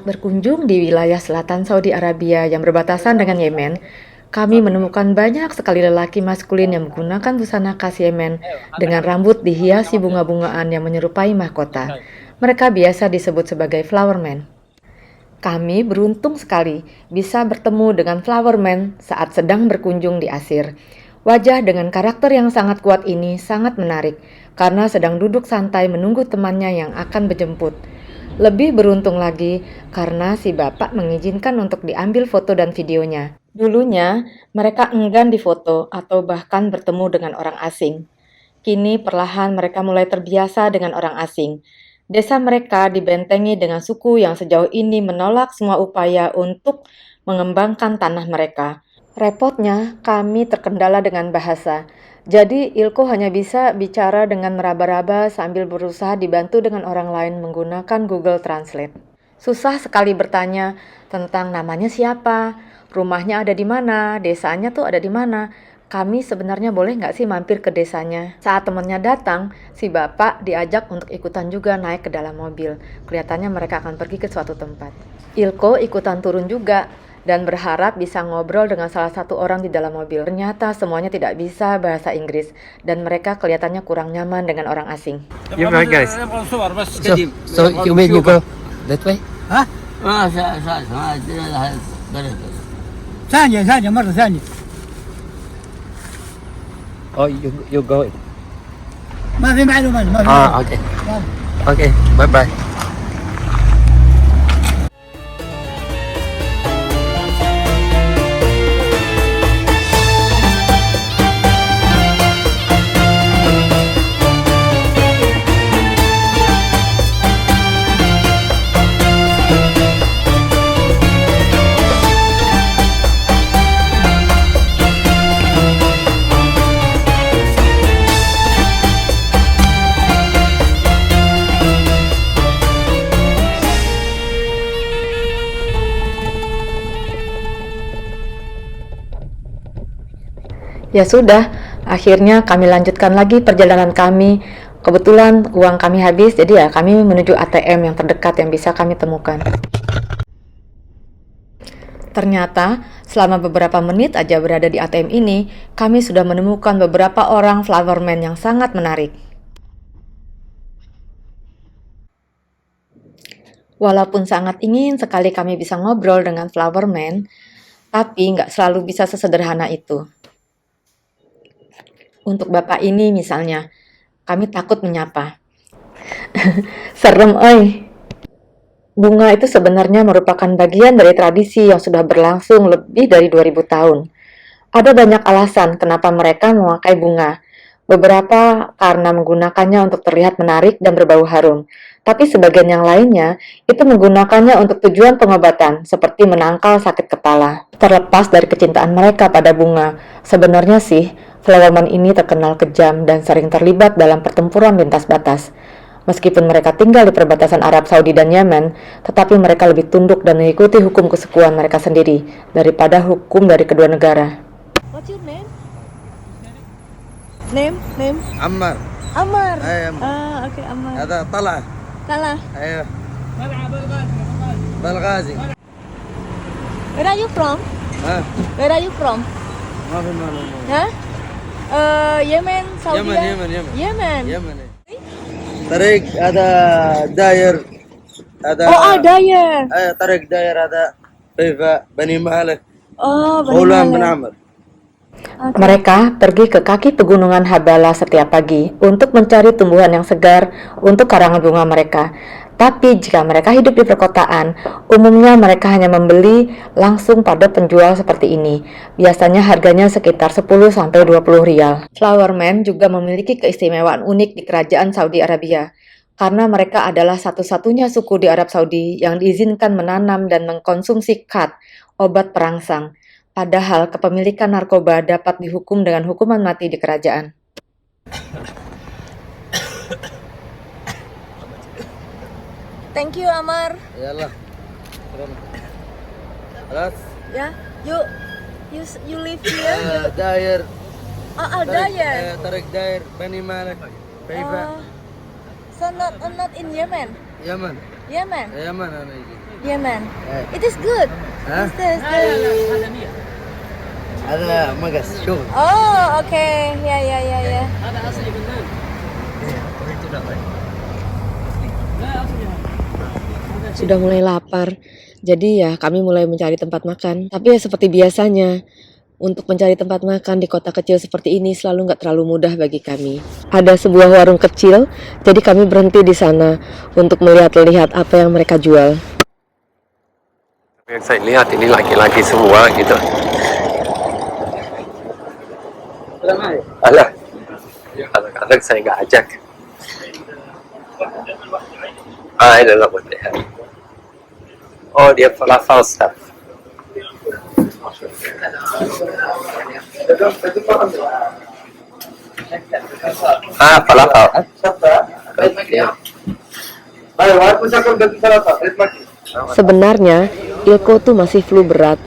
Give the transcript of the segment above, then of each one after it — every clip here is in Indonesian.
berkunjung di wilayah selatan Saudi Arabia yang berbatasan dengan Yemen, kami menemukan banyak sekali lelaki maskulin yang menggunakan busana khas Yemen dengan rambut dihiasi bunga-bungaan yang menyerupai mahkota. Mereka biasa disebut sebagai flowerman. Kami beruntung sekali bisa bertemu dengan flowerman saat sedang berkunjung di Asir. Wajah dengan karakter yang sangat kuat ini sangat menarik karena sedang duduk santai menunggu temannya yang akan menjemput. Lebih beruntung lagi karena si bapak mengizinkan untuk diambil foto dan videonya. Dulunya, mereka enggan difoto atau bahkan bertemu dengan orang asing. Kini perlahan mereka mulai terbiasa dengan orang asing. Desa mereka dibentengi dengan suku yang sejauh ini menolak semua upaya untuk mengembangkan tanah mereka. Repotnya, kami terkendala dengan bahasa. Jadi, Ilko hanya bisa bicara dengan meraba-raba sambil berusaha dibantu dengan orang lain menggunakan Google Translate. Susah sekali bertanya tentang namanya siapa, rumahnya ada di mana, desanya tuh ada di mana. Kami sebenarnya boleh nggak sih mampir ke desanya? Saat temannya datang, si bapak diajak untuk ikutan juga naik ke dalam mobil. Kelihatannya mereka akan pergi ke suatu tempat. Ilko ikutan turun juga dan berharap bisa ngobrol dengan salah satu orang di dalam mobil. Ternyata semuanya tidak bisa bahasa Inggris dan mereka kelihatannya kurang nyaman dengan orang asing. You're right, guys. So you made me go that way? ها؟ ثانية مرة ثانية. Oh, you go. ما في معلومات ما في. Okay. Okay. Bye bye. Ya sudah, akhirnya kami lanjutkan lagi perjalanan kami. Kebetulan uang kami habis, jadi ya kami menuju ATM yang terdekat yang bisa kami temukan. Ternyata, selama beberapa menit aja berada di ATM ini, kami sudah menemukan beberapa orang flowerman yang sangat menarik. Walaupun sangat ingin sekali kami bisa ngobrol dengan flowerman, tapi nggak selalu bisa sesederhana itu. Untuk bapak ini misalnya, kami takut menyapa. Serem, oi. Bunga itu sebenarnya merupakan bagian dari tradisi yang sudah berlangsung lebih dari 2000 tahun. Ada banyak alasan kenapa mereka memakai bunga. Beberapa karena menggunakannya untuk terlihat menarik dan berbau harum. Tapi sebagian yang lainnya itu menggunakannya untuk tujuan pengobatan seperti menangkal sakit kepala. Terlepas dari kecintaan mereka pada bunga, sebenarnya sih flowerman ini terkenal kejam dan sering terlibat dalam pertempuran lintas batas. Meskipun mereka tinggal di perbatasan Arab Saudi dan Yemen, tetapi mereka lebih tunduk dan mengikuti hukum kesukuan mereka sendiri daripada hukum dari kedua negara. What's your name? Name? عمار. Amar. أي عمار. Okay, Amar. هذا طلعة. Salah. أيوه. بلغازي. Where are you from? ها. Where are you from? ما في معلومة. Huh? Yemen, Saudi. يمن. يمن. طريق هذا داير. هذا. Daya. طريق داير هذا فيفا بني مالك. Bani غولان بن Malik. عمر. Mereka pergi ke kaki pegunungan Habala setiap pagi untuk mencari tumbuhan yang segar untuk karangan bunga mereka. Tapi jika mereka hidup di perkotaan, umumnya mereka hanya membeli langsung pada penjual seperti ini. Biasanya harganya sekitar 10-20 rial. Flowerman juga memiliki keistimewaan unik di kerajaan Saudi Arabia, karena mereka adalah satu-satunya suku di Arab Saudi yang diizinkan menanam dan mengkonsumsi khat, obat perangsang. Padahal kepemilikan narkoba dapat dihukum dengan hukuman mati di kerajaan. Thank you, Amar. يلا. خلاص. Ya, you live here. داير. Daya. طريق داير بني مالك فيفا. So not in Yemen. يمن. Yemen. يمن أنا يجي. Yemen. It is good. ها It's the- هذا مقص شوف Oh, okay. Yeah, yeah, yeah, yeah. Sudah mulai lapar, jadi ya kami mulai mencari tempat makan. Tapi ya seperti biasanya, untuk mencari tempat makan di kota kecil seperti ini selalu nggak terlalu mudah bagi kami. Ada sebuah warung kecil, jadi kami berhenti di sana untuk melihat-lihat apa yang mereka jual. Yang saya lihat ini laki-laki semua gitu. Alah, anak-anak saya nggak ajak. I don't know what they have. Oh, dia falafel stuff. Falafel. Sebenarnya, Ilko tuh masih flu berat,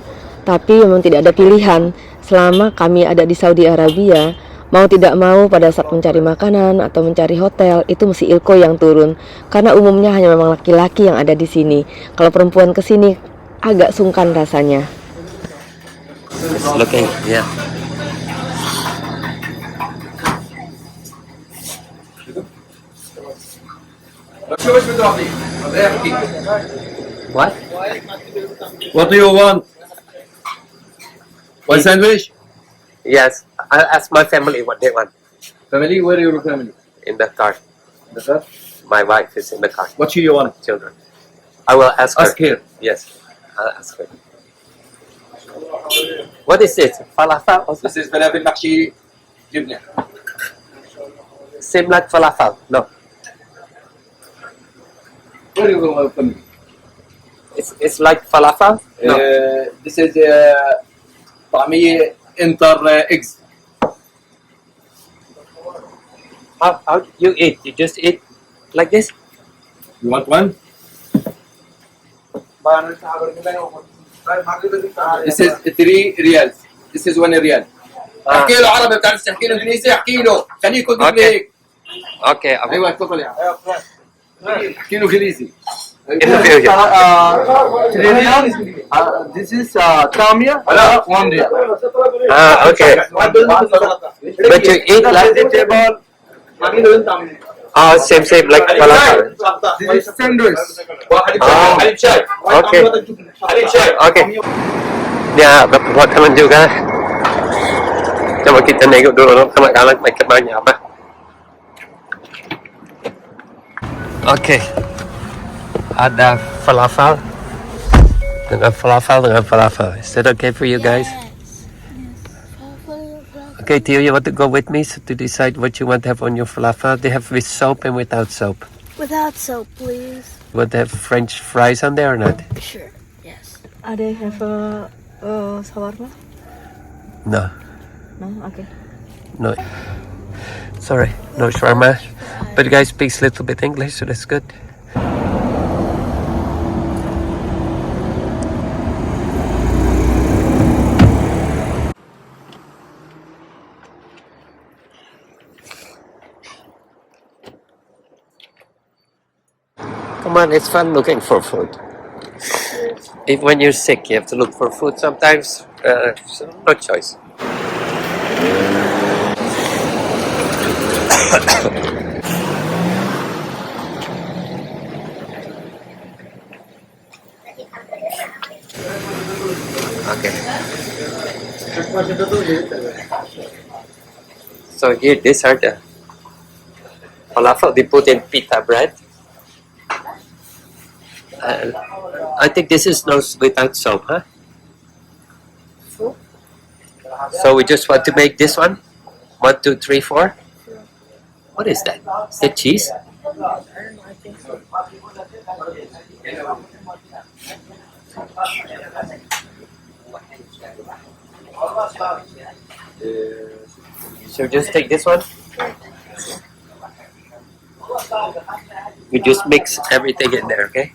tapi memang tidak ada pilihan. Selama kami ada di Saudi Arabia, mau tidak mau pada saat mencari makanan atau mencari hotel, itu mesti Ilko yang turun. Karena umumnya hanya memang laki-laki yang ada di sini. Kalau perempuan ke sini, agak sungkan rasanya. It's looking, yeah. What? What do you want? One sandwich? Yes, I'll ask my family what they want Family? Where are your family? in the car. The car? My wife is in the car. What you want? Children. I will ask her. Ask her. Yes, I'll ask her. What is it? Falafel? Or This is falafel محشي جبنة. same like falafel? No, Where are your family? it's like falafel. No. This is طعمية انتر eggs. How you eat? You just eat like this? You want one? This is 3 ريال. This is 1 ريال. احكي له عربي بتعرف تحكي له انجليزي احكي له خليه يكون Okay. هيك. Okay. ايوه تفضل يا احكي له انجليزي. Interview. This is Tamia 1 ريال Okay. But you eat like same like falafel. This is sandwich حليب شاي. Okay. حليب شاي. Okay. Ya, buat teman juga. Coba kita nengok dulu anak-anak mereka banyak apa. Oke. Ada falafel dengan falafel. Is that okay for you guys? Okay, Theo, you want to go with me to decide what you want to have on your falafel? They have with soap and without soap. Without soap, please. You want to have French fries on there or not? Sure. Yes. Ada yang have shawarma? No. No, okay. No. Sorry, no shawarma. But you guys speaks a little bit English, so that's good. Come on, it's fun looking for food. Even when you're sick, you have to look for food sometimes. So no choice. Okay. So here, these are the falafel they put in pita bread. I think this is no without soap, huh? So we just want to make this one. 1, 2, 3, 4. What is that? Is that cheese? So just take this one. We just mix everything in there, okay?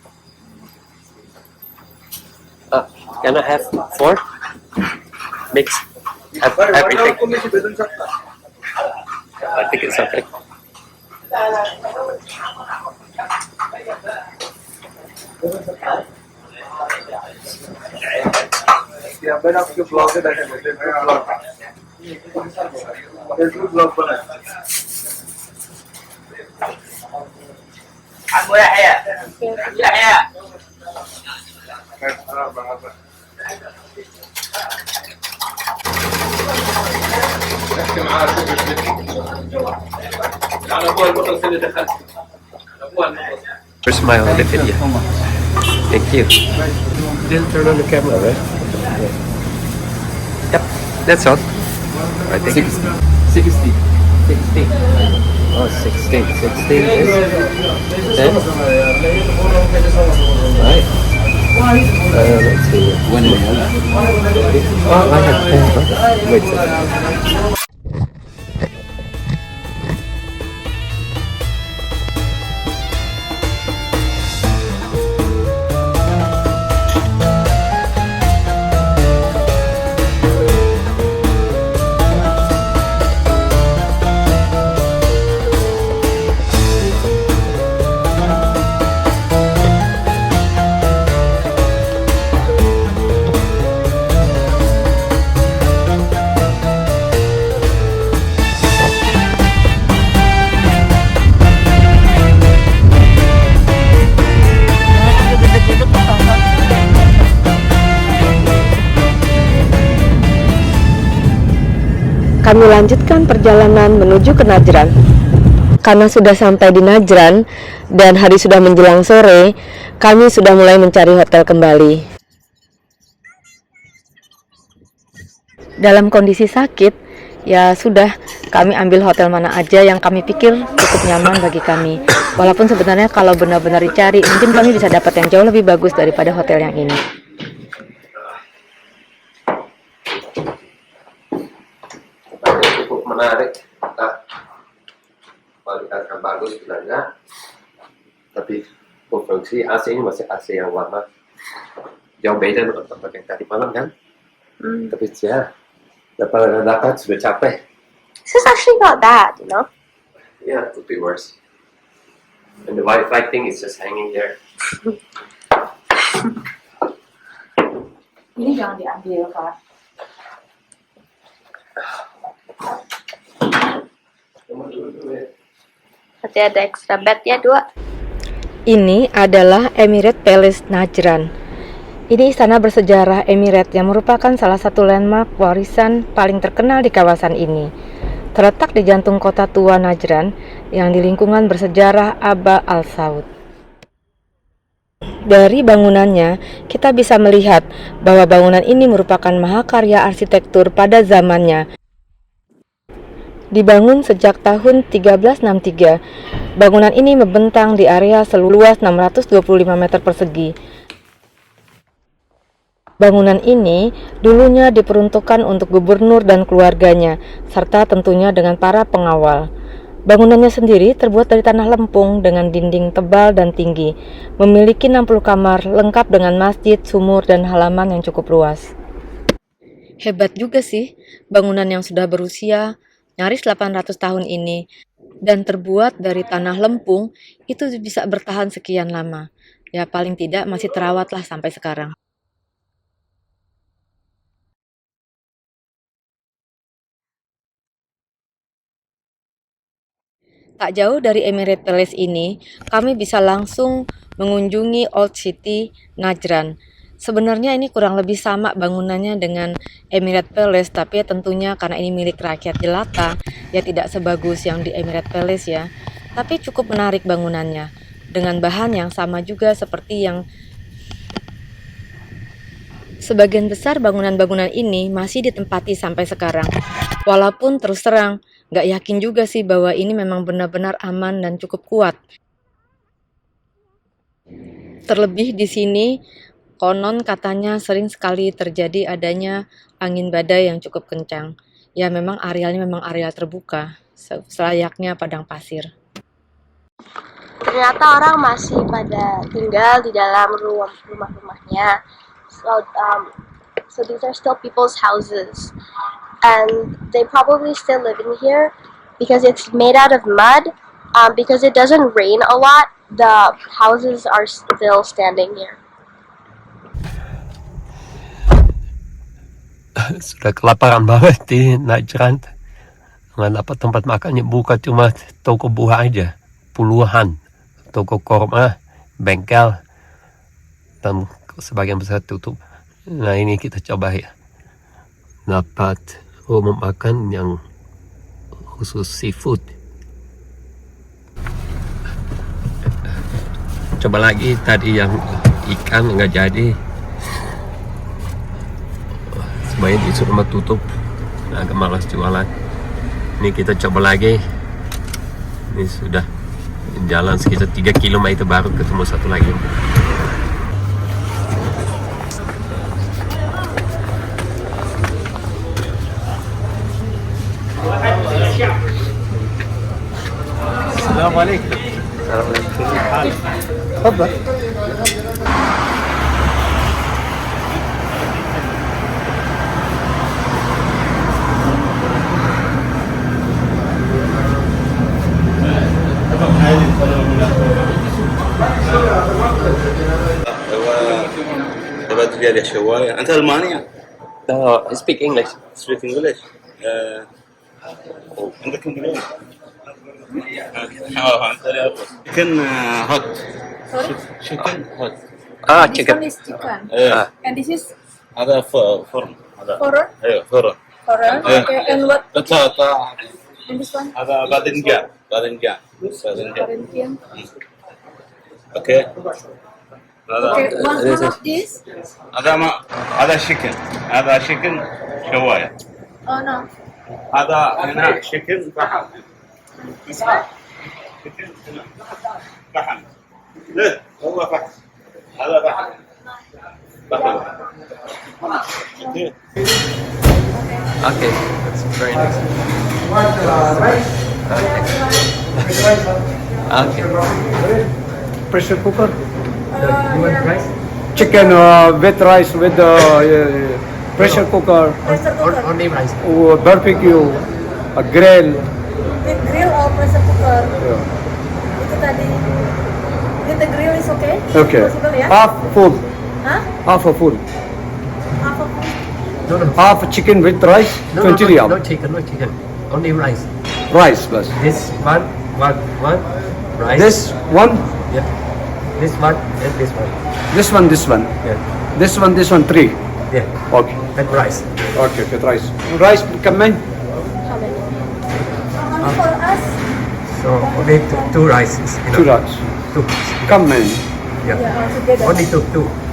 Can I have 4? Mix everything. I think it's okay. मैं आपके ब्लॉग से देखा Facebook blog बनाया Where's my on the video? Thank you. Didn't turn on the camera, right? Yep, that's all. I think 60. 16. Oh, 16. 16 is 10. Right. Let's see. وين الريال؟ Oh, I have 10. Huh? Wait a second. Kami lanjutkan perjalanan menuju ke Najran. Karena sudah sampai di Najran dan hari sudah menjelang sore, kami sudah mulai mencari hotel kembali. Dalam kondisi sakit, ya sudah, kami ambil hotel mana aja yang kami pikir cukup nyaman bagi kami. Walaupun sebenarnya kalau benar-benar dicari, mungkin kami bisa dapat yang jauh lebih bagus daripada hotel yang ini. Cukup menarik. Kualitasnya bagus bilangnya, tapi fungsi AC-nya masih AC yang lama. Jauh beda dengan tempat yang tadi malam kan? Tapi ya, dapat sudah capek. This is actually not bad, you know? Yeah, it could be worse. And the Wi-Fi thing is just hanging there. Ini jangan diambil, Pak. Nanti ada extra bed ya, 2. Ini adalah Emirate Palace Najran. Ini istana bersejarah Emirate yang merupakan salah satu landmark warisan paling terkenal di kawasan ini. Terletak di jantung kota tua Najran yang di lingkungan bersejarah Aba Al Saud. Dari bangunannya, kita bisa melihat bahwa bangunan ini merupakan mahakarya arsitektur pada zamannya. Dibangun sejak tahun 1363, bangunan ini membentang di area seluas 625 meter persegi. Bangunan ini dulunya diperuntukkan untuk gubernur dan keluarganya, serta tentunya dengan para pengawal. Bangunannya sendiri terbuat dari tanah lempung dengan dinding tebal dan tinggi, memiliki 60 kamar lengkap dengan masjid, sumur, dan halaman yang cukup luas. Hebat juga sih, bangunan yang sudah berusia nyaris 800 tahun ini dan terbuat dari tanah lempung itu bisa bertahan sekian lama. Ya paling tidak masih terawat lah sampai sekarang. Tak jauh dari Emirate Palace ini, kami bisa langsung mengunjungi Old City Najran. Sebenarnya ini kurang lebih sama bangunannya dengan Emirate Palace, tapi tentunya karena ini milik rakyat jelata, ya tidak sebagus yang di Emirate Palace ya. Tapi cukup menarik bangunannya, dengan bahan yang sama juga seperti yang sebagian besar bangunan-bangunan ini masih ditempati sampai sekarang. Walaupun terus terang, nggak yakin juga sih bahwa ini memang benar-benar aman dan cukup kuat. Terlebih di sini, konon katanya sering sekali terjadi adanya angin badai yang cukup kencang. Ya memang arealnya memang areal terbuka, selayaknya padang pasir. Ternyata orang masih pada tinggal di dalam rumah-rumahnya. So these are still people's houses. And they probably still live in here because it's made out of mud. Because it doesn't rain a lot, the houses are still standing here. sudah kelaparan banget di Najran. Nggak dapat tempat makan yang buka, cuma toko buah aja. Puluhan. Toko korma, bengkel, dan sebagian besar tutup. Nah ini kita coba ya. Dapat rumah makan yang khusus seafood. Coba lagi tadi yang ikan nggak jadi. Semuanya disuruh tutup. Agak malas jualan. Ini kita coba lagi. Ini sudah jalan sekitar 3 km baru ketemu satu lagi. Assalamualaikum. تفضل. تبغى تبيع لي شوايه انت المانيا No, I speak English. سبيك انجلش عندك انجليزي انت لي chicken hot chicken hot Ah, This chicken. one is chicken. ايه And this is هذا فرن هذا foreign. ايوه فرن Foreign. Yeah. Okay. And what? بطاطا And this one? هذا باذنجان باذنجان باذنجان Corinthian. اوكي هذا Okay. One of this. هذا ما هذا شيكن هذا شيكن شوايه Oh no. هذا هنا شيكن فحم شيكن هنا فحم لا هو فحم هذا فحم فحم Okay, that's very nice. Okay. Pressure cooker. You want rice? Chicken with rice with pressure cooker, Pressure cooker. Only rice. barbecue, a grill. With grill or pressure cooker. Itu tadi. With the grill is okay? Okay. Possible ya? Half full. Hah? Half a full. Apa? No, no. Half chicken with rice, No, 20 no, riyal. no chicken, no chicken. Only rice. Rice plus. This one, rice. This one, Yeah. This one and this one. this one, this one. Yeah. This one, 3. Yeah. Okay. And rice. Okay, with rice. Rice, come in. Only for us. So only two rices. Two rice. Two. Come in. Yeah. Yeah, together. Only two.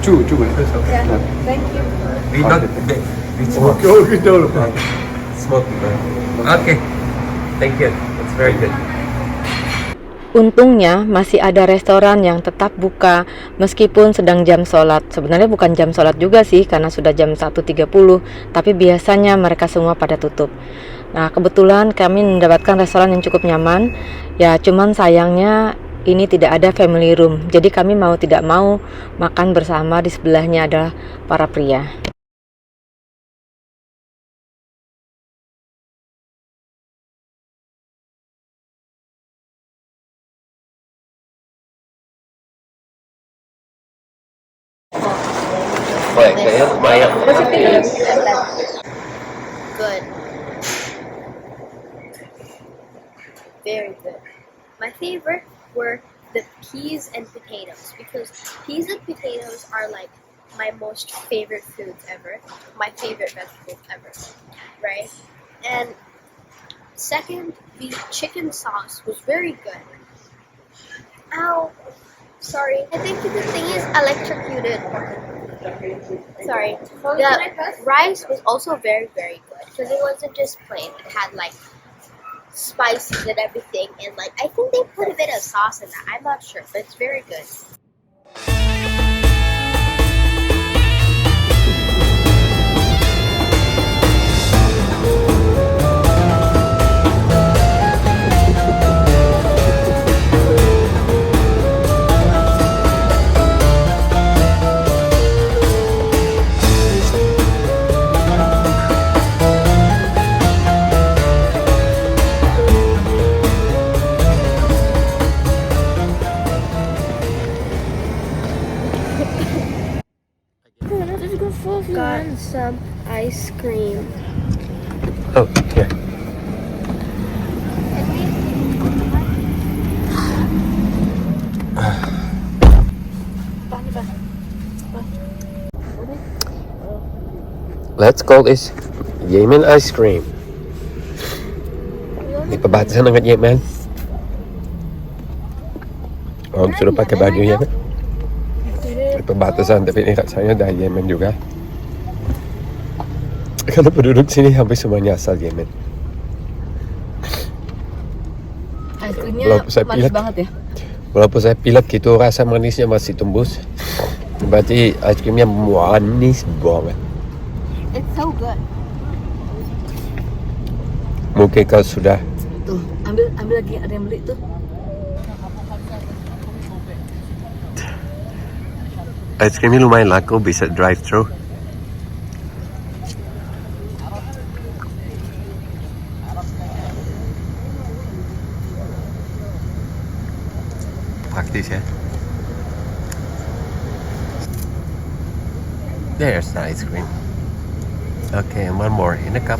Two minutes. Yeah. Thank you. We not big. We small. Okay, don't. Small people. Okay. Thank you. That's very good. Untungnya masih ada restoran yang tetap buka meskipun sedang jam sholat. Sebenarnya bukan jam sholat juga sih karena sudah jam 1.30, tapi biasanya mereka semua pada tutup. Nah kebetulan kami mendapatkan restoran yang cukup nyaman. Ya cuman sayangnya ini tidak ada family room. Jadi kami mau tidak mau makan bersama, di sebelahnya adalah para pria. Baik, saya lumayan. Good. Very good. My favorite were the peas and potatoes because peas and potatoes are like my most favorite foods ever, my favorite vegetables ever, right? And second, the chicken sauce was very good. Ow, sorry. I think the thing is electrocuted. Sorry. The rice was also very, very good because it wasn't just plain. It had like spices and everything, and like I think they put a bit of sauce in that. I'm not sure, but it's very good. ice cream. Oh, yeah. Let's call this Yemen ice cream. Di perbatasan dengan Yemen. Om sudah pakai baju Yemen. Di perbatasan, tapi ini kat saya dari Yemen juga. Karena penduduk sini hampir semuanya asal Yemen. Ice creamnya Belum saya manis pilih. banget ya. Walaupun saya pilek gitu, rasa manisnya masih tembus. Berarti ice creamnya manis banget. It's so good. Mungkin kalau sudah Tuh, ambil lagi, ada yang beli tuh. ice creamnya lumayan laku, bisa drive thru. Praktis ya. There's the ice cream. Okay, and one more in a cup.